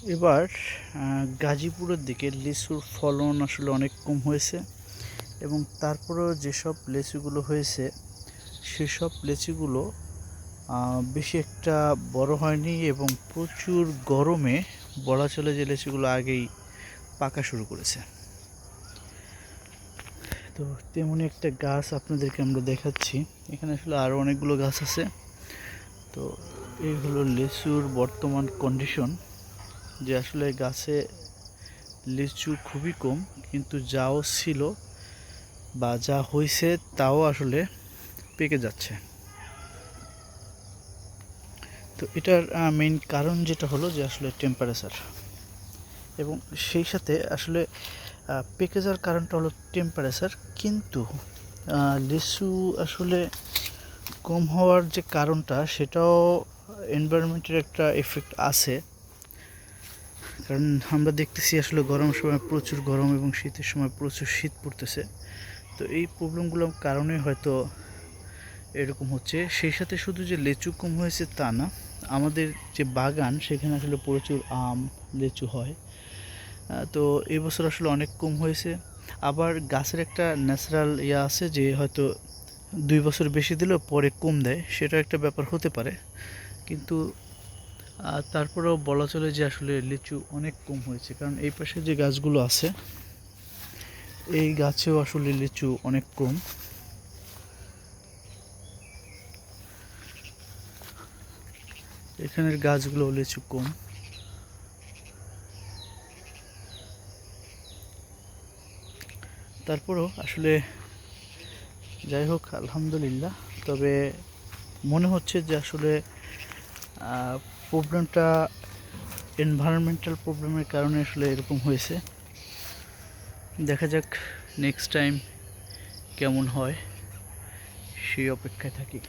এবার গাজীপুরের দিকে লিচুর ফলন আসলে অনেক কম হয়েছে এবং তারপরেও যেসব লিচুগুলো হয়েছে সেসব লিচুগুলো বেশি একটা বড় হয়নি এবং প্রচুর গরমে বলা চলে যে লিচুগুলো আগেই পাকা শুরু করেছে। তো তেমনই একটা গাছ আপনাদেরকে আমরা দেখাচ্ছি। এখানে আসলে আরও অনেকগুলো গাছ আছে। তো এই হলো লিচুর বর্তমান কন্ডিশন, যে আসলে গাছে লিচু খুবই কম, কিন্তু যাও ছিল বা যা হয়েছে তাও আসলে পেকে যাচ্ছে। তো এটার মেইন কারণ যেটা হলো যে আসলে টেম্পারেচার, এবং সেই সাথে আসলে পেকে যাওয়ার কারণটা হলো টেম্পারেচার, কিন্তু লিচু আসলে কম হওয়ার যে কারণটা সেটাও এনভায়রনমেন্টের একটা এফেক্ট আছে। কারণ আমরা দেখতেছি আসলে গরমের সময় প্রচুর গরম এবং শীতের সময় প্রচুর শীত পড়তেছে। তো এই প্রবলেমগুলোর কারণে হয়তো এরকম হচ্ছে। সেই সাথে শুধু যে লিচু কম হয়েছে তা না, আমাদের যে বাগান সেখানে আসলে প্রচুর আম লিচু হয়। তো এবছর আসলে অনেক কম হয়েছে। আবার গাছের একটা ন্যাচারাল ইয়ে আছে যে হয়তো 2 বছর বেশি দিলেও পরে কম দেয়, সেটা একটা ব্যাপার হতে পারে। কিন্তু তারপরেও বলা চলে যে আসলে লিচু অনেক কম হয়েছে, কারণ এই পাশে যে গাছগুলো আছে এই গাছেও আসলে লিচু অনেক কম। এখানের গাছগুলো লিচু কম। তারপরেও আসলে যাই হোক, আলহামদুলিল্লাহ। তবে মনে হচ্ছে যে আসলে প্রবলেমটা এনভায়রনমেন্টাল প্রবলেমের কারণে আসলে এরকম হয়েছে। দেখা যাক নেক্সট টাইম কেমন হয়, সেই অপেক্ষায় থাকি।